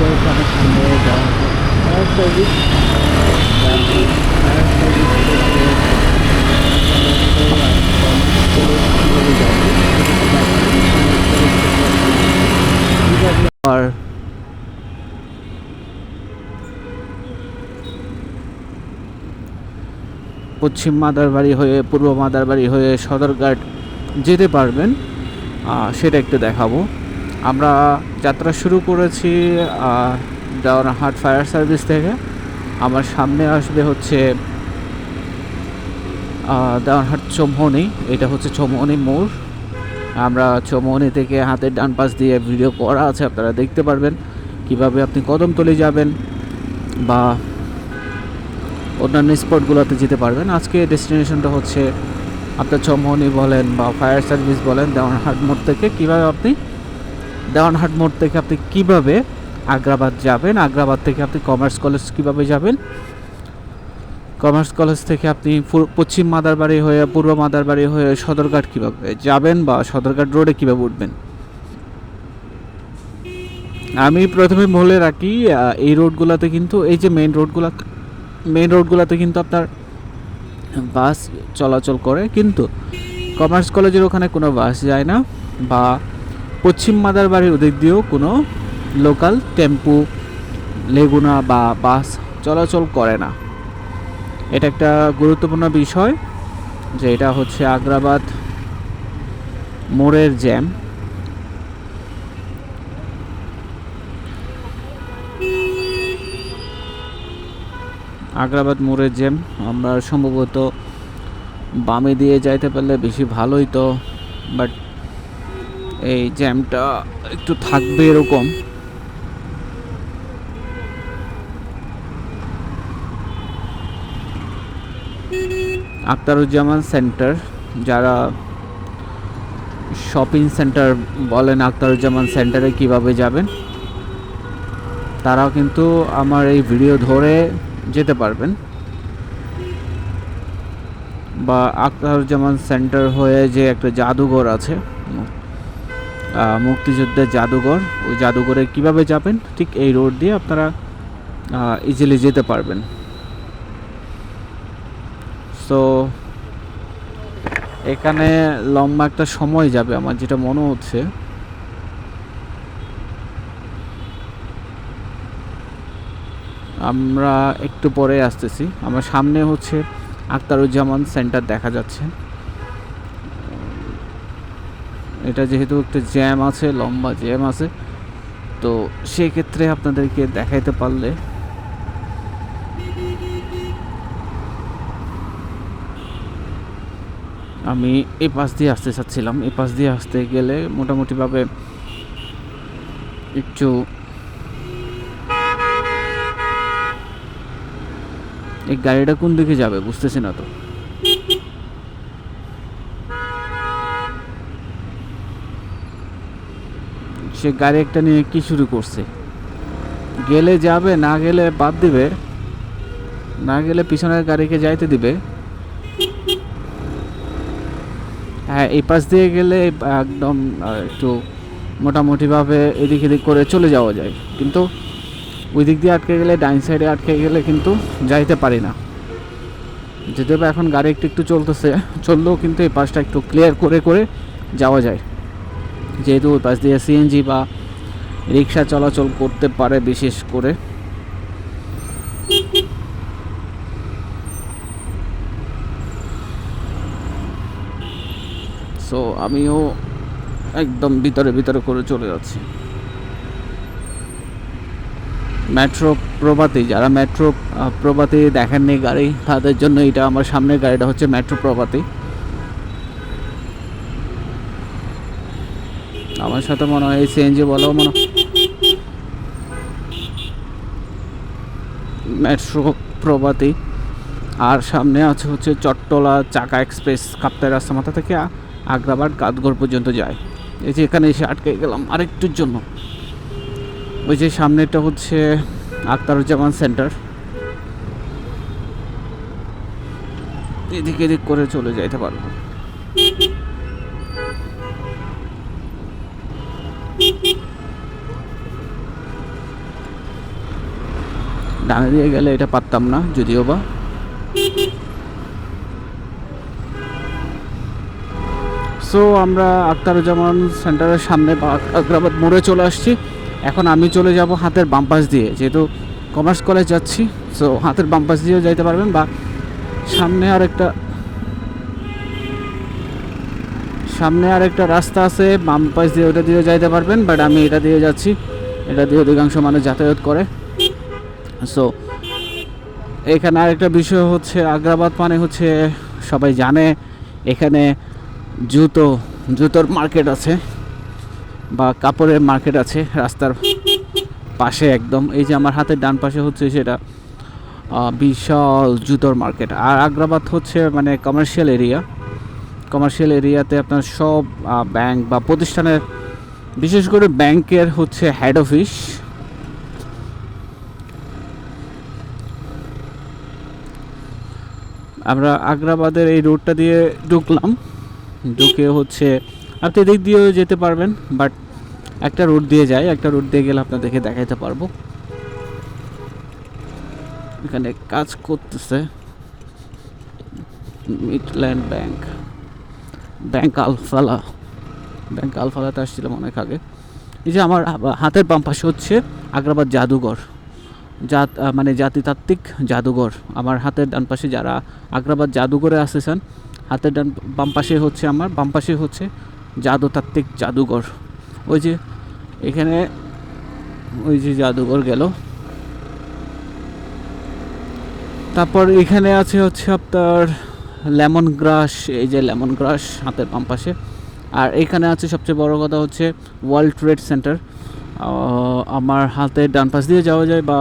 এটা হচ্ছে আমার সামনে যাওয়া ফায়ার সার্ভিস। ফায়ার সার্ভিস আর পশ্চিম মাদারবাড়ি হয়ে পূর্ব মাদারবাড়ি হয়ে সদরঘাট যেতে পারবেন, সেটা একটু দেখাবো। আমরা যাত্রা শুরু করেছি দেওয়ানহাট ফায়ার সার্ভিস থেকে। আমার সামনে আসবে হচ্ছে দেওয়ানহাট চৌমুহনী, এটা হচ্ছে চৌমুহনী মোড়। আমরা চৌমুহনী থেকে হাতের ডান পাশ দিয়ে ভিডিও করা আছে, আপনারা দেখতে পারবেন কিভাবে আপনি কদমতলী যাবেন বা অন্যান্য স্পটগুলোতে যেতে পারবেন। আজকে ডেস্টিনেশনটা হচ্ছে আপনার চৌমুহনী বলেন বা ফায়ার সার্ভিস বলেন, দেওয়ানহাট মোড় থেকে কীভাবে আপনি দেওয়ানহাট মোড় থেকে আপনি কীভাবে আগ্রাবাদ যাবেন, আগ্রাবাদ থেকে আপনি কমার্স কলেজ কীভাবে যাবেন, কমার্স কলেজ থেকে আপনি পশ্চিম মাদারবাড়ি হয়ে পূর্ব মাদারবাড়ি হয়ে সদরঘাট কীভাবে যাবেন বা সদরঘাট রোডে কীভাবে উঠবেন। আমি প্রথমে বলে রাখি, এই রোডগুলোতে কিন্তু এই যে মেইন রোডগুলোতে কিন্তু আপনার বাস চলাচল করে, কিন্তু কমার্স কলেজের ওখানে কোনো বাস যায় না বা পশ্চিম মাদারবাড়ির ওদিক দিয়েও কোনো লোকাল টেম্পু লেগুনা বা বাস চলাচল করে না। এটা একটা গুরুত্বপূর্ণ বিষয় যে এটা হচ্ছে আগ্রাবাদ মোড়ের জ্যাম। আগ্রাবাদ মোড়ের জ্যাম আমরা সম্ভবত বামে দিয়ে যাইতে পারলে বেশি ভালোই, তো বাট এই জ্যামটা একটু থাকবে এরকম। আখতারুজ্জামান সেন্টার, যারা শপিং সেন্টার বলেন আখতারুজ্জামান সেন্টারে কিভাবে যাবেন, তারাও কিন্তু আমার এই ভিডিও ধরে যেতে পারবেন। বা আখতারুজ্জামান সেন্টার হয়ে যে একটা জাদুঘর আছে, মুক্তিযুদ্ধের জাদুঘর, ওই জাদুঘরে কিভাবে যাবেন ঠিক এই রোড দিয়ে আপনারা ইজিলি যেতে পারবেন। সো এখানে লম্বা একটা সময় যাবে আমার যেটা মনে হচ্ছে। আমরা একটু পরে আসতেছি, আমার সামনে হচ্ছে আখতারুজ্জামান সেন্টার দেখা যাচ্ছে। এটা যেহেতু একটা জ্যাম আছে, লম্বা জ্যাম আছে, তো সেক্ষেত্রে আপনাদেরকে দেখাইতে পারলে আমি এই পাশ দিয়ে আসতে চাচ্ছিলাম। এই পাশ দিয়ে আসতে গেলে মোটামুটিভাবে একটু এই গাড়িটা কোন দিকে যাবে বুঝতেছি না, তো সে গাড়ি একটা নিয়ে কি শুরু করছে, গেলে যাবে, না গেলে বাদ দিবে, না গেলে পিছনের গাড়িকে যাইতে দিবে। হ্যাঁ, এই পাশ দিয়ে গেলে একদম একটু মোটামুটিভাবে এদিক এদিক করে চলে যাওয়া যায়, কিন্তু ওই দিক দিয়ে আটকে গেলে, ডাইন সাইডে আটকে গেলে কিন্তু যাইতে পারি না। যেতে হবে এখন গাড়ি একটু একটু চললেও কিন্তু এই পাশটা একটু ক্লিয়ার করে করে যাওয়া যায়, যেহেতু ওই পাশ দিয়ে সিএনজি বা রিক্সা চলাচল করতে পারে বিশেষ করে। সো আমিও একদম ভিতরে করে চলে যাচ্ছি। মেট্রো প্রভাতী, যারা মেট্রো প্রভাতী দেখেননি গাড়ি, তাদের জন্য এটা আমার সামনের গাড়িটা হচ্ছে মেট্রো প্রভাতী। আমার সাথে মনে হয় সিএনজি বলো মনে মেট্রো প্রভাতী, আর সামনে আছে হচ্ছে চট্টলা চাকা এক্সপ্রেস, কাপ্তাই রাস্তা মাথা থেকে আগ্রাবাদ কাতগড় পর্যন্ত যায়। এই যে এখানে এসে আটকে গেলাম আরেকটুর জন্য। ওই যে সামনেটা হচ্ছে আখতারুজ্জামান সেন্টার, এদিক এদিক করে চলে যাইতে পারবো। ডানে দিয়ে গেলে এটা পারতাম না, যদিও বা সো আমরা আখতারুজ্জামান সেন্টারের সামনে বা আগ্রাবাদ মোড়ে চলে আসছি। এখন আমি চলে যাব হাতের বাম পাশ দিয়ে, যেহেতু কমার্স কলেজ যাচ্ছি। সো হাতের বাম পাশ দিয়েও যাইতে পারবেন, বা সামনে আর একটা রাস্তা আছে বাম পাশ দিয়ে, ওটা দিয়েও যাইতে পারবেন। বাট আমি এটা দিয়ে যাচ্ছি, এটা দিয়ে অধিকাংশ মানুষ যাতায়াত করে। সো এখানে আরেকটা বিষয় হচ্ছে, আগ্রাবাদ মানে হচ্ছে সবাই জানে এখানে জুতোর মার্কেট আছে বা কাপড়ের মার্কেট আছে রাস্তার পাশে একদম। এই যে আমার হাতের ডান পাশে হচ্ছে সেটা বিশাল জুতোর মার্কেট। আর আগ্রাবাদ হচ্ছে মানে কমার্শিয়াল এরিয়াতে আপনার সব ব্যাংক বা প্রতিষ্ঠানের, বিশেষ করে ব্যাংকের হচ্ছে হেড অফিস। আমরা আগ্রাবাদের এই রোডটা দিয়ে ঢুকে হচ্ছে আপনি এদিক দিয়েও যেতে পারবেন, বাট একটা রোড দিয়ে গেলে আপনাদেরকে দেখাইতে পারবো। এখানে কাজ করতেছে মিডল্যান্ড ব্যাংক আলফালাতে আসছিলাম অনেক আগে। এই যে আমার হাতের বাম পাশে হচ্ছে আগ্রাবাদ জাদুঘর, মানে জাতিতাত্ত্বিক জাদুঘর। আমার হাতের ডান পাশে যারা আগ্রাবাদ জাদুঘরে আসতেছেন, হাতের বাম পাশে হচ্ছে জাতিতাত্ত্বিক জাদুঘর। ওই যে এখানে ওই যে জাদুঘর গেল। তারপর এখানে আছে হচ্ছে আপনার লেমন গ্রাস, এই যে লেমন গ্রাস হাতের বাম পাশে। আর এখানে আছে সবচেয়ে বড় কথা হচ্ছে ওয়ার্ল্ড ট্রেড সেন্টার। আমার হাতের ডান পাশ দিয়ে যাওয়া যায় বা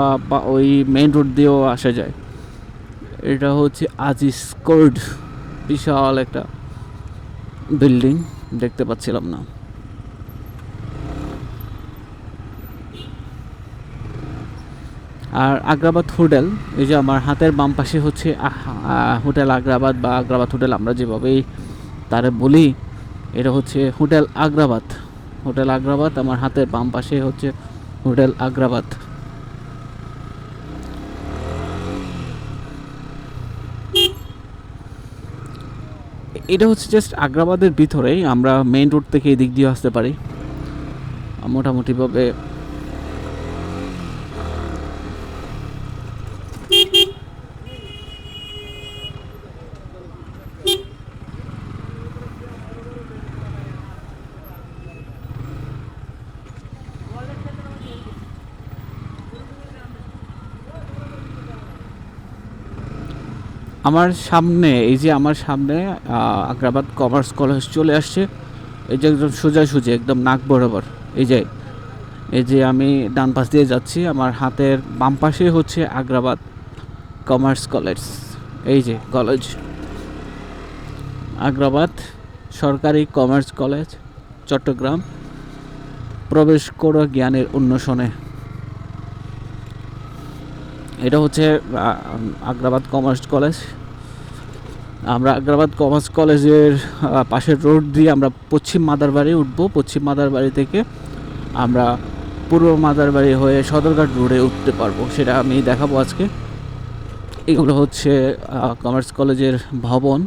ওই মেইন রোড দিয়েও আসা যায়। এটা হচ্ছে আজিজ কোর্ট, বিশাল একটা বিল্ডিং, দেখতে পাচ্ছিলাম না। আর আগ্রাবাদ হোটেল, এই যে আমার হাতের বাম পাশে হচ্ছে হোটেল আগ্রাবাদ বা আগ্রাবাদ হোটেল, আমরা যেভাবেই তারে বলি, এটা হচ্ছে হোটেল আগ্রাবাদ। আমার হাতের বাম পাশে হচ্ছে হোটেল আগ্রাবাদ। এটা হচ্ছে জাস্ট আগ্রাবাদের ভিতরেই, আমরা মেইন রোড থেকে এদিক দিয়ে আসতে পারি মোটামুটিভাবে। আমার সামনে আগ্রাবাদ কমার্স কলেজ চলে আসছে। এই যে একদম সোজাসুজি একদম নাক বরাবর। এই যে আমি ডান পাশ দিয়ে যাচ্ছি, আমার হাতের বাম পাশে হচ্ছে আগ্রাবাদ কমার্স কলেজ। এই যে কলেজ, আগ্রাবাদ সরকারি কমার্স কলেজ, চট্টগ্রাম। প্রবেশ করো জ্ঞানের উন্মেষণে। এটা হচ্ছে আগ্রাবাদ কমার্স কলেজ। আমরা আগ্রাবাদ কমার্স কলেজের পাশের রোড দিয়ে আমরা পশ্চিম মাদারবাড়ি উঠবো। পশ্চিম মাদারবাড়ি থেকে আমরা পূর্ব মাদারবাড়ি হয়ে সদরঘাট রোডে উঠতে পারবো, সেটা আমি দেখাবো আজকে। এগুলো হচ্ছে কমার্স কলেজের ভবন।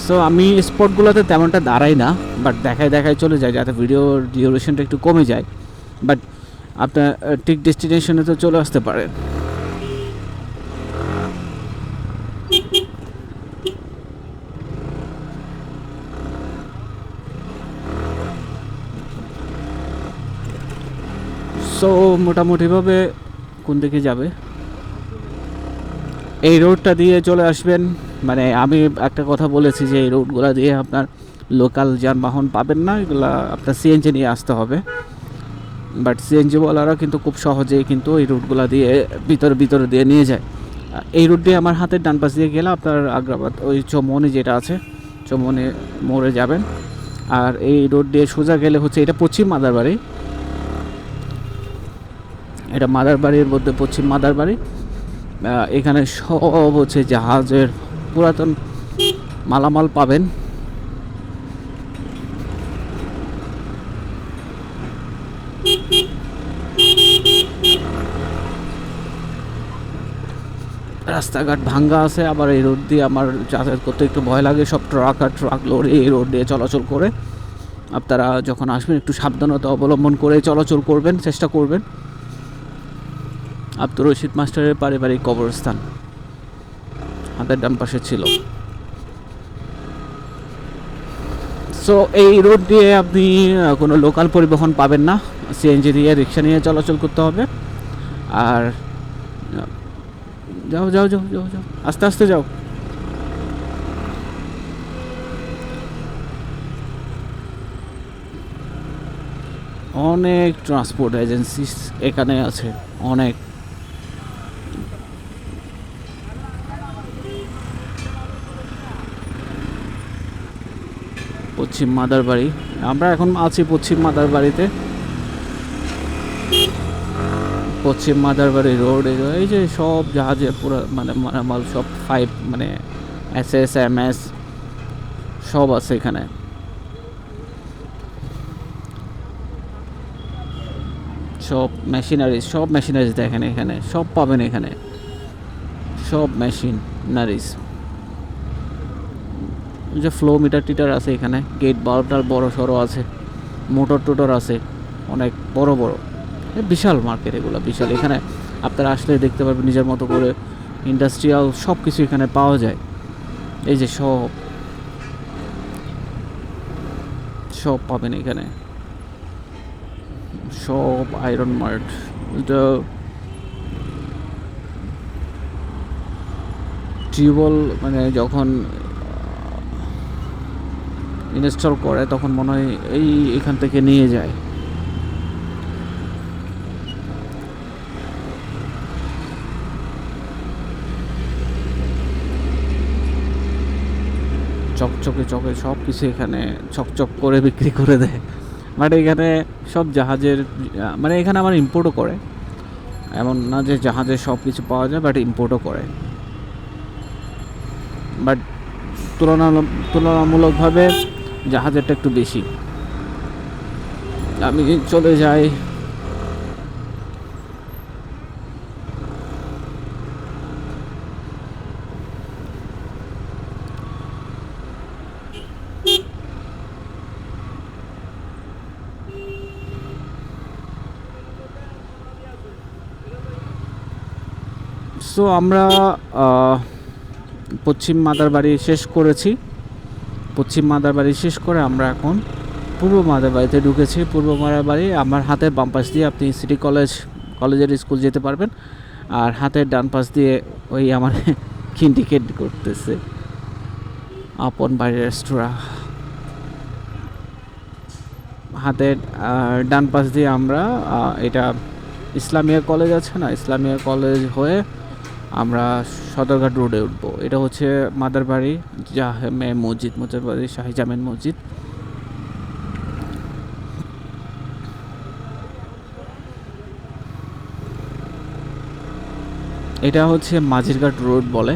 সো আমি স্পটগুলোতে তেমনটা দাঁড়াই না, বাট দেখায় চলে যায়, যাতে ভিডিওর ডিউরেশনটা একটু কমে যায়। বাট আপনার ঠিক ডেস্টিনেশনে তো চলে আসতে পারেন। সো মোটামুটিভাবে কোন দিকে যাবে, এই রোডটা দিয়ে চলে আসবেন। মানে আমি একটা কথা বলেছি যে এই রোডগুলো দিয়ে আপনার লোকাল যানবাহন পাবেন না, এগুলা আপনার সিএনজি নিয়ে আসতে হবে। বাট সিএনজিওয়ালারা কিন্তু খুব সহজেই কিন্তু এই রুটগুলো দিয়ে ভিতরে দিয়ে নিয়ে যায়। এই রুট দিয়ে আমার হাতের ডান পাশ দিয়ে গেলে আপনার আগ্রাবাদ ওই চৌমনি যেটা আছে, চৌমনি মোড়ে যাবেন। আর এই রোড দিয়ে সোজা গেলে হচ্ছে এটা পশ্চিম মাদারবাড়ি, এটা মাদারবাড়ির মধ্যে পশ্চিম মাদারবাড়ি। এখানে সব হচ্ছে জাহাজের পুরাতন মালামাল পাবেন। রাস্তাঘাট ভাঙ্গা আছে, আবার এই রোড দিয়ে আমার যাতায়াত করতে একটু ভয় লাগে। সব ট্রাক আর ট্রাক লরি এই রোড দিয়ে চলাচল করে। আপনারা যখন আসবেন একটু সাবধানতা অবলম্বন করে চলাচল করবেন, চেষ্টা করবেন। আব্দুর রশিদ মাস্টারের পারিবারিক কবরস্থান হাতের ডান পাশে ছিল। সো এই রোড দিয়ে আপনি কোনো লোকাল পরিবহন পাবেন না, সিএনজি দিয়ে রিক্সা নিয়ে চলাচল করতে হবে। আর যাও যাও যাও যাও যাও, আস্তে আস্তে যাও। অনেক ট্রান্সপোর্ট এজেন্সি এখানে আছে, অনেক। পশ্চিম মাদারবাড়ি, আমরা এখন আছি পশ্চিম মাদারবাড়িতে। পশ্চিম মাদারবাড়ি রোড, এই যে সব জাহাজের পুরো মাল সব 5 মানে SS MS সব আছে এখানে। সব মেশিনারিজ দেখেন এখানে, সব পাবেন এখানে, সব মেশিনারিজ। যে ফ্লো মিটার টিটার আছে এখানে, গেট বাল্বটার বড় সড়ো আছে, মোটর টোটর আছে অনেক বড় বড়। বিশাল মার্কেট এগুলো, বিশাল। এখানে আপনারা আসলে দেখতে পারবেন নিজের মতো করে ইন্ডাস্ট্রিয়াল সব কিছু এখানে পাওয়া যায়। এই যে সব পাবেন এখানে, সব আয়রন মার্ট। টিউবওয়েল মানে যখন ইনস্টল করে তখন মনে হয় এখান থেকে নিয়ে যায়। চকচকে সব কিছু এখানে চকচক করে বিক্রি করে দেয়। বাট এখানে সব জাহাজের মানে এখানে আমার ইম্পোর্টও করে, এমন না যে জাহাজে সব কিছু পাওয়া যায়, বাট ইম্পোর্টও করে। বাট তুলনামূলকভাবে জাহাজেরটা একটু বেশি। আমি চলে যাই সো আমরা পশ্চিম মাদারবাড়ি শেষ করেছি। পশ্চিম মাদারবাড়ি শেষ করে আমরা এখন পূর্ব মাদারবাড়িতে ঢুকেছি। পূর্ব মাদারবাড়ি আমার হাতের বাম পাশ দিয়ে আপনি সিটি কলেজের স্কুল যেতে পারবেন, আর হাতের ডান পাশ দিয়ে ওই আমার ইন্ডিকেট করতেছে আপন বাড়ির রেস্তোরাঁ। হাতের ডান পাশ দিয়ে আমরা এটা ইসলামিয়া কলেজ আছে না, ইসলামিয়া কলেজ হয়ে আমরা সদরঘাট রোডে উঠবো। এটা হচ্ছে মাদারবাড়ি জামে মসজিদ, মাদারবাড়ি শাহী জামে মসজিদ। এটা হচ্ছে মাঝিরঘাট রোড বলে।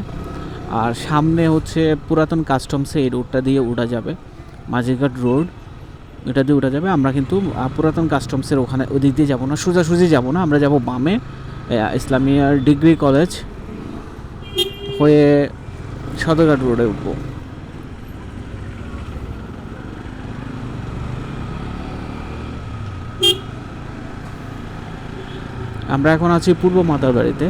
আর সামনে হচ্ছে পুরাতন কাস্টমসে, এই রোডটা দিয়ে উঠা যাবে। মাঝিরঘাট রোড এটা দিয়ে উঠা যাবে। আমরা কিন্তু পুরাতন কাস্টমসের ওখানে ওই দিক দিয়ে যাবো না, সোজাসুজি যাবো না, আমরা যাব বামে ইসলামিয়া ডিগ্রি কলেজ হয়ে সদরঘাট রোডে উঠবো। আমরা এখন আছি পূর্ব মাদারবাড়িতে।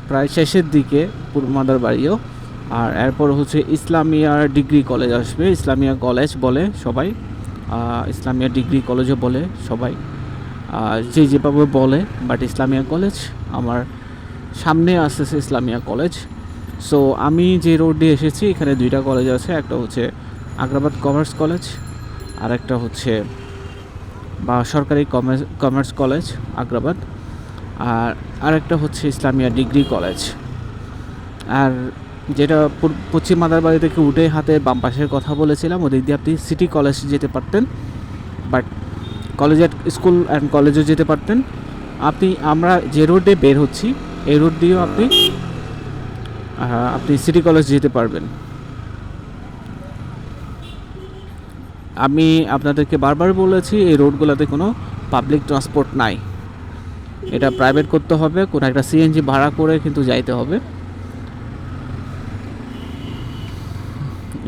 প্রায় শেষের দিকে পূর্ব মাদারবাড়িও। আর এরপর হচ্ছে ইসলামিয়া ডিগ্রি কলেজ আসবে। ইসলামিয়া কলেজ বলে সবাই, ইসলামিয়া ডিগ্রি কলেজও বলে সবাই, যেভাবে বলে। বাট ইসলামিয়া কলেজ আমার সামনে আসতেছে ইসলামিয়া কলেজ। সো আমি যে রোড দিয়ে এসেছি এখানে দুইটা কলেজ আছে, একটা হচ্ছে আগ্রাবাদ কমার্স কলেজ, আর একটা হচ্ছে বা সরকারি কমার্স কলেজ আগ্রাবাদ, আর আরেকটা হচ্ছে ইসলামিয়া ডিগ্রি কলেজ। আর যেটা পশ্চিম মাদারবাড়ি থেকে উঠে হাতে বাম পাশের কথা বলেছিলাম, ওদিক দিয়ে আপনি সিটি কলেজ যেতে পারতেন, বাট কলেজের স্কুল অ্যান্ড কলেজও যেতে পারতেন। আমরা যে রোডে বের হচ্ছি এই রোড দিয়েও আপনি সিটি কলেজ যেতে পারবেন। আমি আপনাদেরকে বারবার বলেছি এই রোডগুলোতে কোনো পাবলিক ট্রান্সপোর্ট নাই, এটা প্রাইভেট করতে হবে, কোনো একটা সিএনজি ভাড়া করে কিন্তু যাইতে হবে,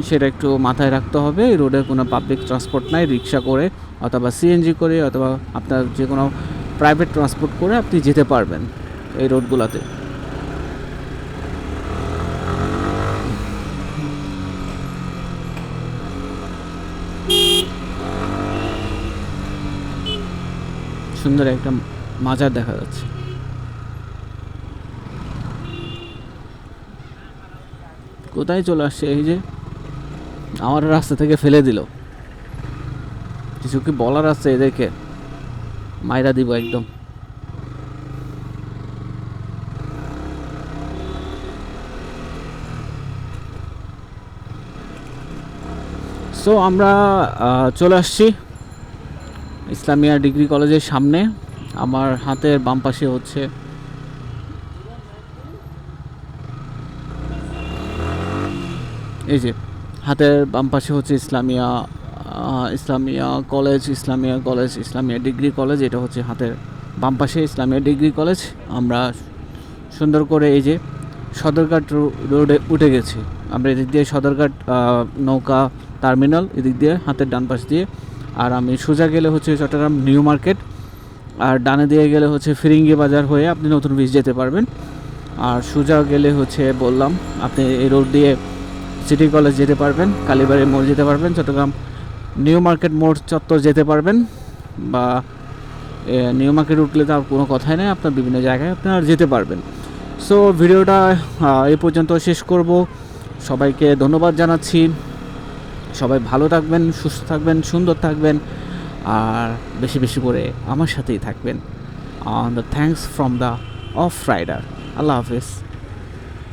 সেটা একটু মাথায় রাখতে হবে। এই রোডে কোনো পাবলিক ট্রান্সপোর্ট নাই, রিক্সা করে অথবা সিএনজি করে অথবা আপনার যে কোনো প্রাইভেট ট্রান্সপোর্ট করে আপনি যেতে পারবেন এই রোডগুলোতে। সুন্দর একটা মাজার দেখা যাচ্ছে। কোথায় চলে আসছে, এই যে আমার রাস্তা থেকে ফেলে দিল। কিছু কি বলার আছে এদেরকে? মাইরা দিব একদম। সো আমরা চলে আসছি ইসলামিয়া ডিগ্রি কলেজের সামনে। আমার হাতের বাম পাশে হচ্ছে এই যে হাতের বাম পাশে হচ্ছে Islamia college, Islamia degree college. এটা হচ্ছে হাতের বাম পাশে ইসলামিয়া ডিগ্রি কলেজ। আমরা সুন্দর করে এই যে সদরঘাট রোডে উঠে গেছি। আমরা এদিক দিয়ে সদরঘাট নৌকা টার্মিনাল, এদিক দিয়ে হাতের ডান পাশ দিয়ে। আর আমি সোজা গেলে হচ্ছে চট্টগ্রাম নিউ মার্কেট, আর ডানে দিয়ে গেলে হচ্ছে ফিরিঙ্গি বাজার হয়ে আপনি নতুন ব্রিজ যেতে পারবেন। আর সোজা গেলে হচ্ছে বললাম আপনি এই রোড দিয়ে সিটি কলেজ যেতে পারবেন, কালীবাড়ি মোড় যেতে পারবেন, চট্টগ্রাম নিউ মার্কেট মোড় চত্বর যেতে পারবেন, বা নিউ মার্কেট উঠলে তার কোনো কথাই নেই, আপনার বিভিন্ন জায়গায় আপনারা যেতে পারবেন। সো ভিডিওটা এই পর্যন্ত শেষ করব। সবাইকে ধন্যবাদ জানাচ্ছি। সবাই ভালো থাকবেন, সুস্থ থাকবেন, সুন্দর থাকবেন, আর বেশি বেশি করে আমার সাথেই থাকবেন। Thanks from the off rider. আল্লাহ হাফিজ।